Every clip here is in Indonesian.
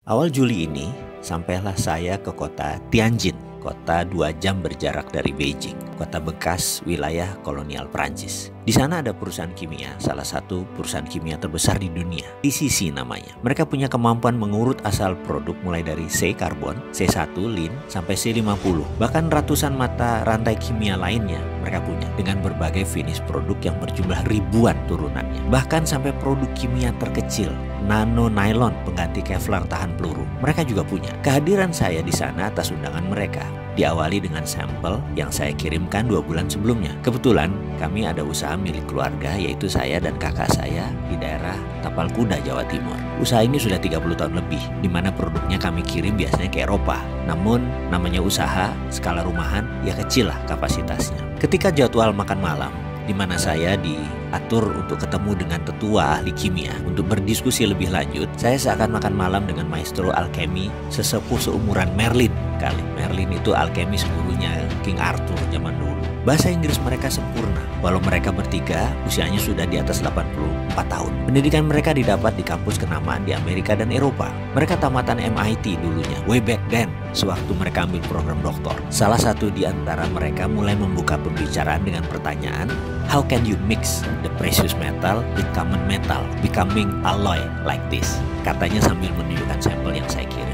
Awal Juli ini, sampailah saya ke kota Tianjin, kota 2 jam berjarak dari Beijing, kota bekas wilayah kolonial Prancis. Di sana ada perusahaan kimia, salah satu perusahaan kimia terbesar di dunia, TCC namanya. Mereka punya kemampuan mengurut asal produk mulai dari C karbon, C1, lin, sampai C50. Bahkan ratusan mata rantai kimia lainnya mereka punya dengan berbagai finish produk yang berjumlah ribuan turunannya. Bahkan sampai produk kimia terkecil, nano nylon pengganti Kevlar tahan peluru, mereka juga punya. Kehadiran saya di sana atas undangan mereka diawali dengan sampel yang saya kirimkan 2 bulan sebelumnya. Kebetulan kami ada usaha milik keluarga, yaitu saya dan kakak saya di daerah Tapal Kuda, Jawa Timur. Usaha ini sudah 30 tahun lebih, di mana produknya kami kirim biasanya ke Eropa. Namun namanya usaha, skala rumahan, ya kecil lah kapasitasnya. Ketika jadwal makan malam, di mana saya diatur untuk ketemu dengan tetua ahli kimia untuk berdiskusi lebih lanjut, saya seakan makan malam dengan maestro alkemi sesepuh seumuran Merlin kali. Merlin itu alkemis gurunya King Arthur zaman dulu. Bahasa Inggris mereka sempurna, walau mereka bertiga usianya sudah di atas 84 tahun. Pendidikan mereka didapat di kampus kenamaan di Amerika dan Eropa. Mereka tamatan MIT dulunya, way back then, sewaktu mereka ambil program doktor. Salah satu di antara mereka mulai membuka pembicaraan dengan pertanyaan, how can you mix the precious metal with common metal, becoming alloy like this? Katanya sambil menunjukkan sampel yang saya kirim.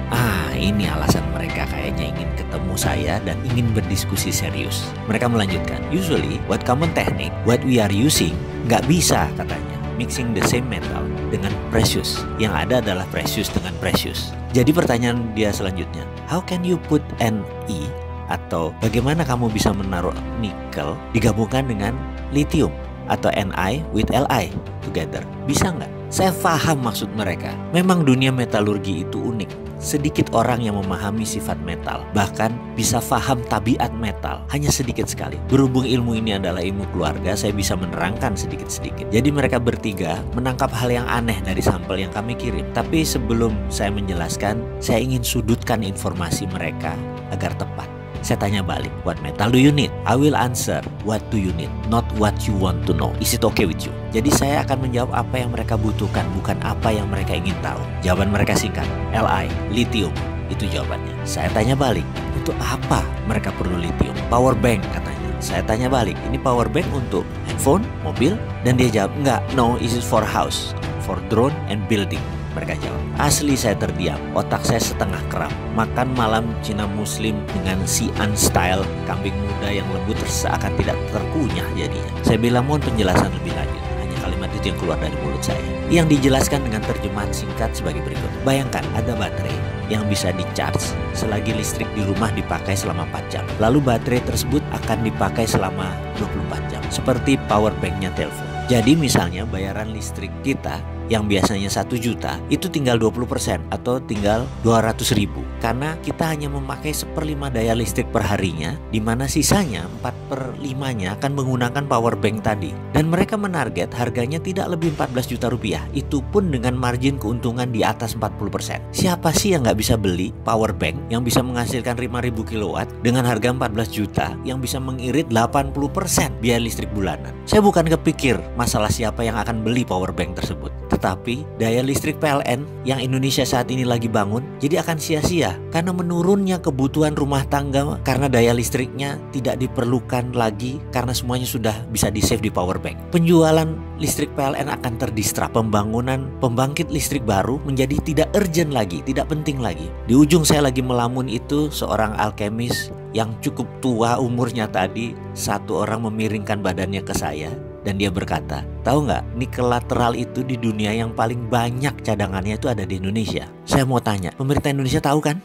Ini alasan mereka kayaknya ingin ketemu saya dan ingin berdiskusi serius. Mereka melanjutkan, usually what common technique, what we are using, nggak bisa katanya mixing the same metal dengan precious. Yang ada adalah precious dengan precious. Jadi pertanyaan dia selanjutnya, how can you put Ne atau bagaimana kamu bisa menaruh nikel digabungkan dengan lithium atau Ni with Li together? Bisa nggak? Saya paham maksud mereka. Memang dunia metalurgi itu unik. Sedikit orang yang memahami sifat metal, bahkan bisa paham tabiat metal, hanya sedikit sekali. Berhubung ilmu ini adalah ilmu keluarga, saya bisa menerangkan sedikit-sedikit. Jadi mereka bertiga menangkap hal yang aneh dari sampel yang kami kirim. Tapi sebelum saya menjelaskan, saya ingin sudutkan informasi mereka agar tepat. Saya tanya balik, what metal do you need? I will answer, what do you need? Not what you want to know. Is it okay with you? Jadi saya akan menjawab apa yang mereka butuhkan, bukan apa yang mereka ingin tahu. Jawaban mereka singkat, Li, lithium. Itu jawabannya. Saya tanya balik, untuk apa mereka perlu lithium? Power bank katanya. Saya tanya balik, ini power bank untuk handphone, mobil? Dan dia jawab, enggak, no, is it for house, for drone and building. Mereka jawab. Asli saya terdiam, otak saya setengah kram. Makan malam Cina Muslim dengan Xi'an style, kambing muda yang lembut seakan tidak terkunyah jadinya. Saya bilang mohon penjelasan lebih lanjut. Hanya kalimat itu yang keluar dari mulut saya, yang dijelaskan dengan terjemahan singkat sebagai berikut. Bayangkan ada baterai yang bisa di-charge selagi listrik di rumah dipakai selama 4 jam. Lalu baterai tersebut akan dipakai selama 24 jam, seperti power banknya telepon. Jadi misalnya bayaran listrik kita yang biasanya 1 juta itu tinggal 20% atau tinggal 200.000 karena kita hanya memakai 1/5 daya listrik per harinya, di mana sisanya 4/5-nya akan menggunakan power bank tadi. Dan mereka menarget harganya tidak lebih 14 juta rupiah, itu pun dengan margin keuntungan di atas 40%. Siapa sih yang nggak bisa beli power bank yang bisa menghasilkan 5.000 kilowatt dengan harga 14 juta yang bisa mengirit 80% biaya listrik bulanan? Saya bukan kepikir masalah siapa yang akan beli power bank tersebut, tetapi daya listrik PLN yang Indonesia saat ini lagi bangun jadi akan sia-sia karena menurunnya kebutuhan rumah tangga karena daya listriknya tidak diperlukan lagi karena semuanya sudah bisa di-save di power bank. Penjualan listrik PLN akan terdistrap, pembangunan pembangkit listrik baru menjadi tidak urgent lagi, tidak penting lagi. Di ujung saya lagi melamun itu seorang alkemis yang cukup tua umurnya tadi, satu orang memiringkan badannya ke saya. Dan dia berkata, tahu nggak, nikel lateral itu di dunia yang paling banyak cadangannya itu ada di Indonesia. Saya mau tanya, pemerintah Indonesia tahu kan?